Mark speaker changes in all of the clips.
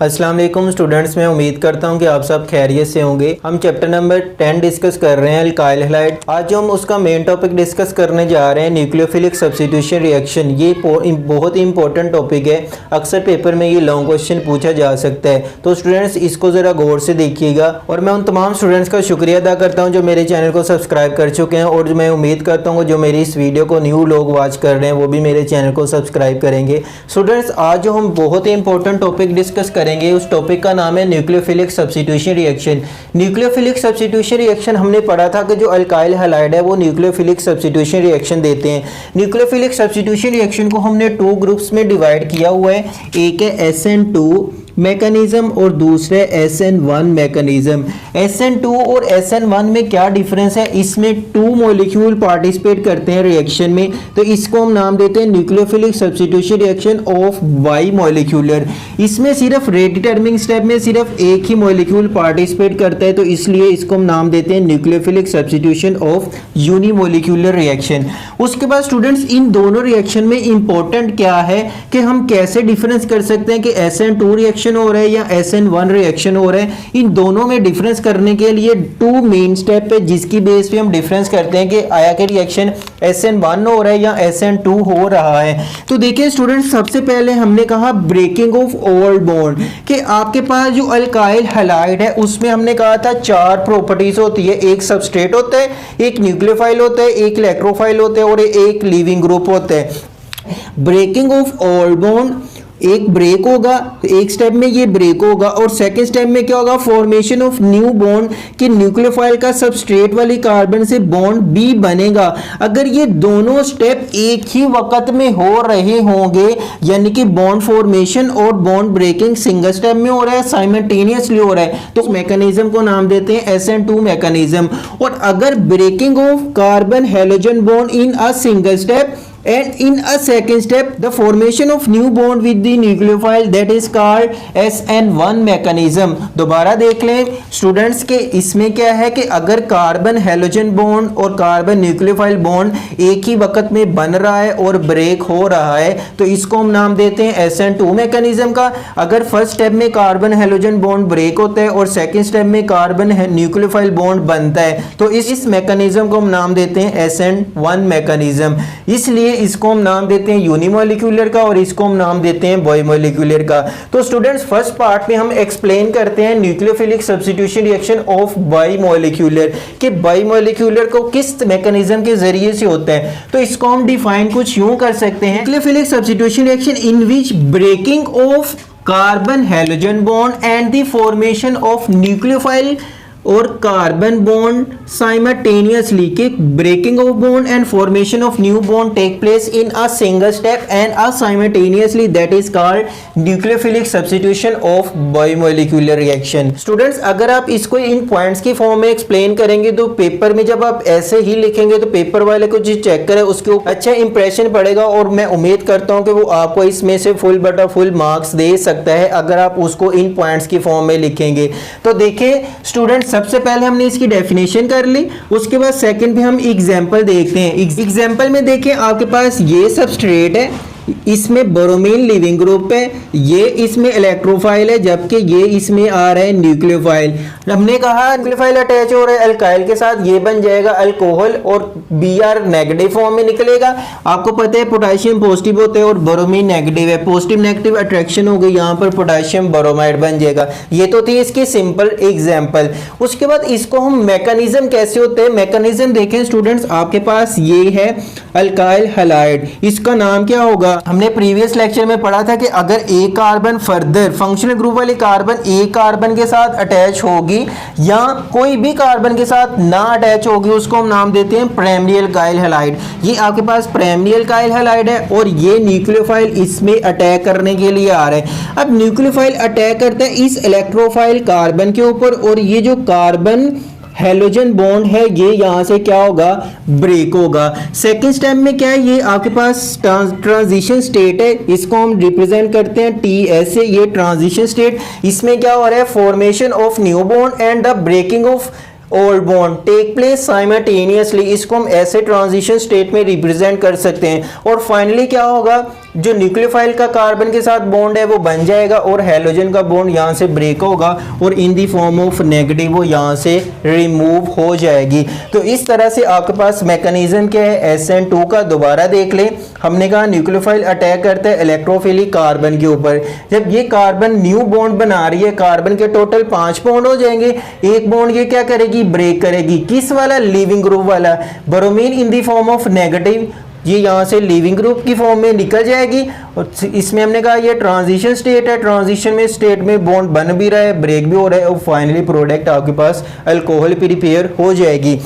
Speaker 1: अस्सलाम वालेकुम स्टूडेंट्स, मैं उम्मीद करता हूं कि आप सब खैरियत से होंगे। हम चैप्टर नंबर 10 डिस्कस कर रहे हैं अल्काइल हैलाइड। आज जो हम उसका मेन टॉपिक डिस्कस करने जा रहे हैं न्यूक्लियोफिलिक सब्स्टिट्यूशन रिएक्शन। ये बहुत ही इंपॉर्टेंट टॉपिक है, अक्सर पेपर में ये लॉन्ग क्वेश्चन पूछा जा सकता है। तो स्टूडेंट्स इसको ज़रा गौर से देखिएगा। और मैं उन तमाम स्टूडेंट्स का शुक्रिया अदा करता हूँ जो मेरे चैनल को सब्सक्राइब कर चुके हैं, और मैं उम्मीद करता हूँ जो मेरी इस वीडियो को न्यू लोग वॉच कर रहे हैं वो भी मेरे चैनल को सब्सक्राइब करेंगे। स्टूडेंट्स आज जो हम बहुत ही इंपॉर्टेंट टॉपिक डिस्कस करेंगे उस टॉपिक का नाम है nucleophilic substitution reaction. Nucleophilic substitution reaction हमने पढ़ा था कि जो अल्काइल हैलाइड है वो न्यूक्लियोफिलिक सब्स्टिट्यूशन रिएक्शन देते हैं। न्यूक्लियोफिलिक सब्स्टिट्यूशन रिएक्शन को हमने 2 ग्रुप्स में डिवाइड किया हुआ है, एक है SN2 मैकेनिज्म और दूसरे SN1 मैकेनिज्म। SN2 और SN1 में क्या डिफरेंस है? इसमें 2 मॉलिक्यूल पार्टिसिपेट करते हैं रिएक्शन में, तो इसको हम नाम देते हैं nucleophilic substitution reaction of by molecular. इसमें सिर्फ रेट डिटरमिनिंग स्टेप में सिर्फ एक ही मॉलिक्यूल पार्टिसिपेट करता है, तो इसलिए इसको हम नाम देते हैं nucleophilic substitution of unimolecular reaction. उसके बाद स्टूडेंट्स इन दोनों रिएक्शन में इंपॉर्टेंट क्या है कि हम कैसे डिफरेंस कर सकते हैं कि SN2 रिएक्शन हो रहा है या SN1 रिएक्शन हो रहा है। इन दोनों में डिफरेंस करने के लिए 2 मेन स्टेप है जिसकी बेस पे हम डिफरेंस करते हैं कि आया कि रिएक्शन SN1 हो रहा है या SN2 हो रहा है। तो देखिए स्टूडेंट्स, सबसे पहले हमने कहा ब्रेकिंग ऑफ ओल्ड बॉन्ड, कि आपके पास जो अल्काइल हैलाइड है उसमें हमने कहा था 4 प्रॉपर्टीज होती है। एक सबस्ट्रेट होता है, एक न्यूक्लियोफाइल होता है, एक इलेक्ट्रोफाइल होता है और एक लीविंग ग्रुप होता है। ब्रेकिंग ऑफ ओल्ड बॉन्ड, एक ब्रेक होगा, एक स्टेप में ये ब्रेक होगा, और सेकंड स्टेप में क्या होगा? फॉर्मेशन ऑफ न्यू बॉन्ड, कि न्यूक्लियोफाइल का सबस्ट्रेट वाली कार्बन से बॉन्ड बी बनेगा। अगर ये दोनों स्टेप एक ही वक्त में हो रहे होंगे, यानी कि बॉन्ड फॉर्मेशन और बॉन्ड ब्रेकिंग सिंगल स्टेप में हो रहा है, साइमल्टेनियसली हो रहा है, तो उस मैकेनिज्म को नाम देते हैं SN2 मैकेनिज्म। और अगर breaking of carbon halogen bond in a single step and in a second step the formation of new bond with the nucleophile, that is called SN1 mechanism। दोबारा देख लें स्टूडेंट्स के इसमें क्या है कि अगर कार्बन हैलोजन बॉन्ड और कार्बन न्यूक्लियोफाइल बॉन्ड एक ही वक्त में बन रहा है और ब्रेक हो रहा है, तो इसको हम नाम देते हैं SN2 मैकेनिज्म का। अगर फर्स्ट स्टेप में कार्बन हैलोजन बॉन्ड ब्रेक होता है और सेकंड स्टेप में कार्बन न्यूक्लियोफाइल बॉन्ड बनता है, तो इस मैकेनिज्म को हम नाम देते हैं SN1 मैकेनिज्म। इसलिए इसको हम नाम देते हैं यूनिमोलिक्यूलर का और इसको हम नाम देते हैं बाइमोलिक्यूलर का। तो स्टूडेंट्स फर्स्ट पार्ट में हम एक्सप्लेन करते हैं न्यूक्लियोफिलिक सब्स्टिट्यूशन रिएक्शन ऑफ बाइमोलिक्यूलर, कि बाइमोलिक्यूलर को किस मैकेनिज्म के जरिए से होता है। तो इसको हम डिफाइन कुछ यूं कर सकते हैं, nucleophilic substitution reaction in which breaking of carbon halogen bond and the formation of nucleophile और कार्बन बॉन्ड साइमल्टेनियसली, के breaking of bond and formation of new bond take place in a single step and a simultaneously, that is called nucleophilic substitution of bimolecular reaction. Students अगर आप इसको in points की form में explain करेंगे तो paper में जब आप ऐसे ही लिखेंगे तो पेपर वाले को जो चेक करे उसके ऊपर अच्छा इंप्रेशन पड़ेगा, और मैं उम्मीद करता हूं कि वो आपको इसमें से फुल मार्क्स दे सकता है अगर आप उसको इन पॉइंट्स की फॉर्म में लिखेंगे। तो देखिए स्टूडेंट्स, सबसे पहले हमने इसकी डेफिनेशन कर ली, उसके बाद सेकंड पे हम एग्जांपल देखते हैं। एग्जांपल में देखें आपके पास ये सबस्ट्रेट है, इसमें ब्रोमीन लिविंग ग्रुप है, ये इसमें इलेक्ट्रोफाइल है, जबकि ये इसमें आ रहा है न्यूक्लियोफाइल। हमने कहा न्यूक्लियोफाइल अटैच हो रहा है अल्काइल के साथ, ये बन जाएगा अल्कोहल और Br नेगेटिव फॉर्म में निकलेगा। आपको पता है पोटेशियम पॉजिटिव होता है और ब्रोमीन नेगेटिव है, पॉजिटिव नेगेटिव अट्रैक्शन हो गई, यहाँ पर पोटेशियम ब्रोमाइड बन जाएगा। ये तो थी इसकी सिंपल एग्जाम्पल। उसके बाद इसको हम मैकेनिज्म कैसे होते हैं, मैकेनिज्म देखें स्टूडेंट्स, आपके पास ये है अल्काइल हैलाइड, इसका नाम क्या होगा? हमने प्रीवियस लेक्चर में पढ़ा था कि अगर एक कार्बन फर्दर फंक्शनल ग्रुप वाली कार्बन एक कार्बन के साथ अटैच होगी या कोई भी कार्बन के साथ ना अटैच होगी, उसको हम नाम देते हैं प्राइमरी अल्काइल हैलाइड। ये आपके पास प्राइमरी अल्काइल हैलाइड है और ये न्यूक्लियोफाइल इसमें अटैक करने के लिए आ रहा है। अब न्यूक्लियोफाइल अटैक करता है इस इलेक्ट्रोफाइल कार्बन के ऊपर, और ये जो कार्बन हैलोजन बॉन्ड है ये यहां से क्या होगा? ब्रेक होगा। सेकंड स्टेप में क्या है? ये आपके पास ट्रांजिशन स्टेट है, इसको हम रिप्रेजेंट करते हैं TS से। ये ट्रांजिशन स्टेट, इसमें क्या हो रहा है? Formation of new bond and the breaking of old bond take place simultaneously. इसको हम ऐसे ट्रांजिशन स्टेट में रिप्रेजेंट कर सकते हैं। और फाइनली क्या होगा? जो न्यूक्लियोफाइल का कार्बन के साथ बॉन्ड है वो बन जाएगा और हैलोजन का बॉन्ड यहाँ से ब्रेक होगा और इन दी फॉर्म ऑफ नेगेटिव वो यहाँ से रिमूव हो जाएगी। तो इस तरह से आपके पास मैकेनिज्म क्या है SN2 का। दोबारा देख लें, हमने कहा न्यूक्लियोफाइल अटैक करता है इलेक्ट्रोफिलिक कार्बन के ऊपर। जब ये कार्बन न्यू बॉन्ड बना रही है, कार्बन के टोटल 5 बॉन्ड हो जाएंगे, एक बॉन्ड ये क्या करेगी, ब्रेक करेगी। किस वाला, लिविंग ग्रुप वाला। Bromine in the form of negative ये यहाँ से लिविंग ग्रुप की फॉर्म में निकल जाएगी और इसमें हमने कहा ये ट्रांजिशन स्टेट है। ट्रांजिशन में स्टेट में बॉन्ड बन भी रहा है, ब्रेक भी हो रहा है और फाइनली प्रोडक्ट आपके पास अल्कोहल प्रिपेयर हो जाएगी।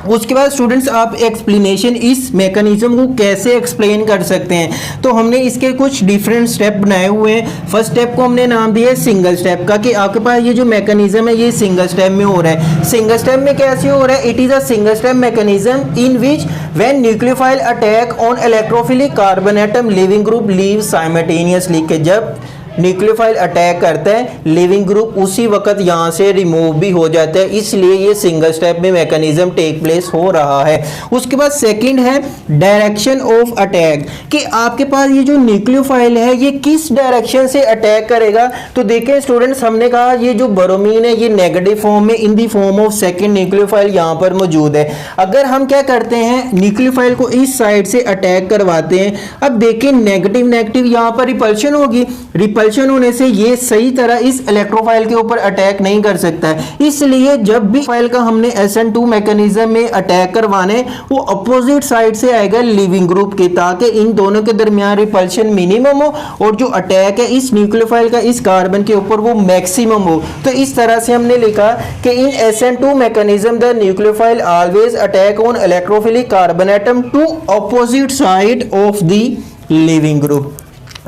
Speaker 1: उसके बाद स्टूडेंट्स आप एक्सप्लेनेशन इस मैकेनिज्म को कैसे एक्सप्लेन कर सकते हैं, तो हमने इसके कुछ डिफरेंट स्टेप बनाए हुए हैं। फर्स्ट स्टेप को हमने नाम दिया है सिंगल स्टेप का, कि आपके पास ये जो मैकेनिज्म है ये सिंगल स्टेप में हो रहा है। सिंगल स्टेप में कैसे हो रहा है, it is a single step mechanism in which when nucleophile attack on electrophilic carbon atom leaving group leave simultaneously, के जब न्यूक्लियोफाइल अटैक करता है लिविंग ग्रुप उसी वक्त यहाँ से रिमूव भी हो जाता है, इसलिए ये सिंगल स्टेप में मैकेनिज्म टेक प्लेस हो रहा है। उसके बाद सेकंड है डायरेक्शन ऑफ अटैक, कि आपके पास ये जो न्यूक्लियोफाइल है ये किस डायरेक्शन से अटैक करेगा। तो देखें स्टूडेंट्स, हमने कहा ये जो ब्रोमीन है ये नेगेटिव फॉर्म में in the form of second nucleophile यहाँ पर मौजूद है। अगर हम क्या करते हैं, न्यूक्लियोफाइल को इस साइड से अटैक करवाते हैं, अब देखें नेगेटिव नेगेटिव यहाँ पर रिपल्शन होगी, रिपल्शन होने से ये सही तरह इस इलेक्ट्रोफाइल के ऊपर अटैक नहीं कर सकता है। इसलिए जब भी फाइल का हमने SN2 मैकेनिज्म में अटैक करवाने वो अपोजिट साइड से आएगा लिविंग ग्रुप के, ताकि इन दोनों के दरमियान रिपल्शन मिनिमम हो और जो अटैक है इस न्यूक्लियोफाइल का इस कार्बन के ऊपर वो मैक्सिमम हो। तो इस तरह से हमने लिखा कि in SN2 mechanism the nucleophile always attack on electrophilic carbon atom to opposite side of the leaving group.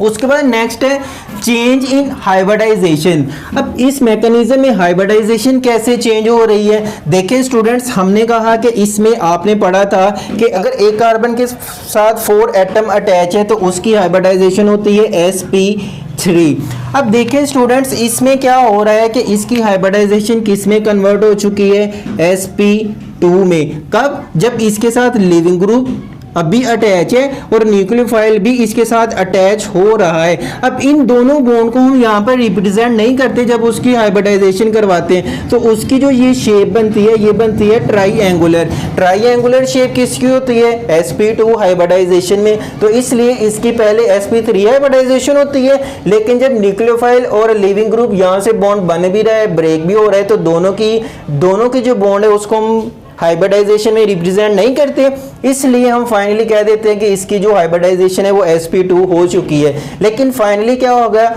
Speaker 1: उसके बाद नेक्स्ट है चेंज इन हाइब्रिडाइजेशन। अब इस मैकेनिज्म में हाइब्रिडाइजेशन कैसे चेंज हो रही है, देखें स्टूडेंट्स, हमने कहा कि इसमें आपने पढ़ा था कि अगर एक कार्बन के साथ 4 एटम अटैच है तो उसकी हाइब्रिडाइजेशन होती है sp3। अब देखें स्टूडेंट्स, इसमें क्या हो रहा है कि इसकी हाइब्रिडाइजेशन किस में कन्वर्ट हो चुकी है, sp2 में। कब, जब इसके साथ लिविंग ग्रुप अभी अटैच है और न्यूक्लियोफाइल भी इसके साथ अटैच हो रहा है। अब इन दोनों बॉन्ड को हम यहाँ पर रिप्रेजेंट नहीं करते जब उसकी हाइब्रिडाइजेशन करवाते हैं, तो उसकी जो ये शेप बनती है ये बनती है ट्राईएंगुलर। ट्राईएंगुलर शेप किसकी होती है, sp2 हाइब्रिडाइजेशन में, तो इसलिए इसकी पहले sp3 हाइब्रिडाइजेशन होती है। लेकिन जब न्यूक्लियोफाइल और लिविंग ग्रुप यहाँ से बॉन्ड बन भी रहा है, ब्रेक भी हो रहा है, तो दोनों की जो बॉन्ड है उसको हम हाइब्रिडाइजेशन में रिप्रेजेंट नहीं करते, इसलिए हम फाइनली कह देते हैं कि इसकी जो हाइब्रिडाइजेशन है वो sp2 हो चुकी है। लेकिन फाइनली क्या होगा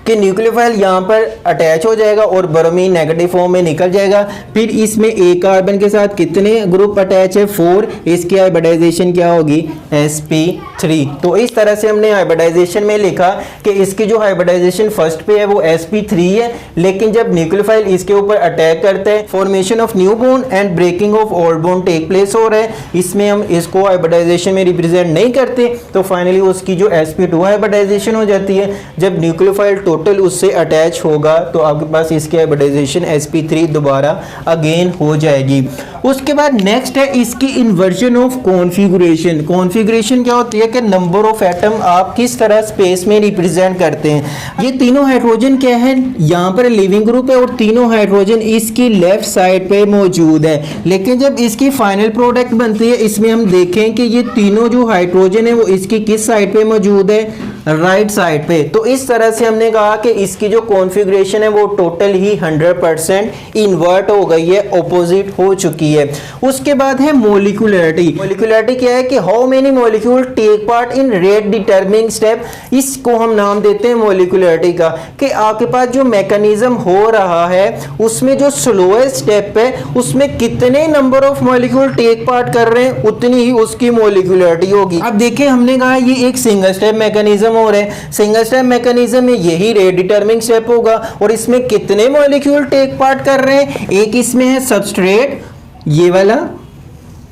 Speaker 1: कि न्यूक्लियोफाइल यहाँ पर अटैच हो जाएगा और ब्रोमीन नेगेटिव फॉर्म में निकल जाएगा। फिर इसमें एक कार्बन के साथ कितने ग्रुप अटैच है, 4, इसकी हाइब्रिडाइजेशन क्या होगी, sp3। तो इस तरह से हमने हाइब्रिडाइजेशन में लिखा कि इसकी जो हाइब्रिडाइजेशन फर्स्ट पे है वो sp3 है, लेकिन जब न्यूक्लियोफाइल इसके ऊपर अटैक करते हैं formation of new bond and breaking of old bond take place हो रहा है, इसमें हम इसको हाइब्रिडाइजेशन में रिप्रेजेंट नहीं करते, तो फाइनली उसकी जो sp2 हाइब्रिडाइजेशन हो जाती है। जब न्यूक्लियोफाइल टोटल उससे अटैच होगा तो आपके पास इसकी हाइब्रिडाइजेशन sp3 दोबारा अगेन हो जाएगी। उसके बाद नेक्स्ट है इसकी इन्वर्जन ऑफ कॉन्फ़िगरेशन। कॉन्फ़िगरेशन क्या होती है कि नंबर ऑफ एटम आप किस तरह स्पेस में रिप्रेजेंट करते हैं। ये तीनों हाइड्रोजन क्या है, यहाँ पर लिविंग ग्रुप है और तीनों हाइड्रोजन इसकी लेफ्ट साइड पे मौजूद है। लेकिन जब इसकी फाइनल प्रोडक्ट बनती है इसमें हम देखें कि ये तीनों जो हाइड्रोजन है वो इसकी किस साइड पे मौजूद है, राइट साइड पे। तो इस तरह से हमने कहा कि इसकी जो कॉन्फ़िगरेशन है वो टोटल ही 100% इन्वर्ट हो गई है, ऑपोजिट हो चुकी है। उसके बाद है मोलिकुलरिटी। मोलिकुलरिटी क्या है कि how many molecule take part in rate determining step, इसको हम नाम देते हैं मोलिकुलरिटी का, कि आपके पास जो मैकेनिज्म हो रहा है उसमें जो स्लोएस्ट स्टेप है उसमें कितने number of molecule take part कर रहे हैं उतनी ही उसकी मोलिकुलरिटी होगी। अब देखिए हमने कहा ये एक सिंगल स्टेप मैकेनिज्म हो रहे हैं, सिंगल स्टेप मैकेनिज्म में यही रेट डिटरमिनिंग स्टेप होगा और इसमें कितने मॉलिक्यूल टेक पार्ट कर रहे हैं, एक इसमें है सबस्ट्रेट ये वाला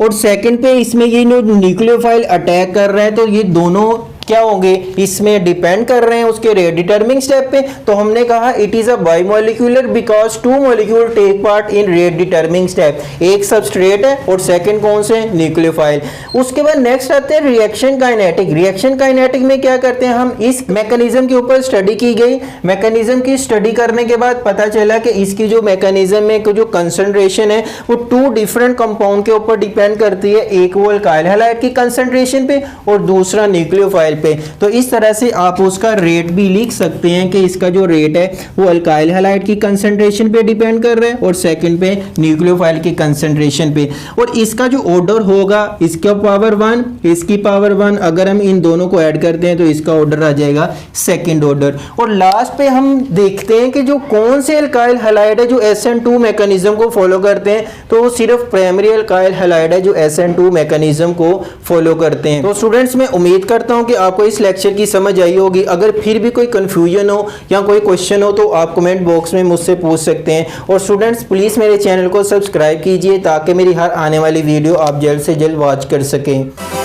Speaker 1: और सेकंड पे इसमें ये न्यूक्लियोफाइल अटैक कर रहा है, तो ये दोनों क्या होंगे, इसमें डिपेंड कर रहे हैं उसके रेट डिटरमिनिंग स्टेप पे। तो हमने कहा it is a bimolecular because two molecule take part in rate determining step. एक सबस्ट्रेट है और सेकंड कौन से, न्यूक्लियोफाइल। उसके बाद नेक्स्ट आते हैं रिएक्शन काइनेटिक। रिएक्शन काइनेटिक में क्या करते हैं हम, इस मैकेनिज्म के ऊपर स्टडी की गई। मैकेनिज्म की स्टडी करने के बाद पता चला कि इसकी जो मैकेनिज्म में जो कंसंट्रेशन है वो टू डिफरेंट कंपाउंड के ऊपर डिपेंड करती है, एक वो अल्काइल हैलाइड की कंसंट्रेशन पे और दूसरा न्यूक्लियोफाइल पे। तो इस तरह से आप उसका रेट भी लिख सकते हैं कि इसका जो रेट है वो अल्काइल हैलाइड की कंसंट्रेशन पे डिपेंड कर रहा है और सेकंड पे न्यूक्लियोफाइल की कंसंट्रेशन पे। और इसका जो ऑर्डर होगा, इसका पावर 1, इसकी पावर 1, अगर हम इन दोनों को ऐड करते हैं तो इसका ऑर्डर आ जाएगा सेकंड ऑर्डर। और लास्ट पे हम देखते हैं कि जो कौन से अल्काइल हैलाइड है जो SN2 मैकेनिज्म को फॉलो करते हैं, तो वो सिर्फ प्राइमरी अल्काइल हैलाइड है जो SN2 मैकेनिज्म को फॉलो करते हैं। तो स्टूडेंट्स मैं उम्मीद करता हूं कि आपको इस लेक्चर की समझ आई होगी। अगर फिर भी कोई कंफ्यूजन हो या कोई क्वेश्चन हो तो आप कमेंट बॉक्स में मुझसे पूछ सकते हैं। और स्टूडेंट्स प्लीज मेरे चैनल को सब्सक्राइब कीजिए ताकि मेरी हर आने वाली वीडियो आप जल्द से जल्द वॉच कर सकें।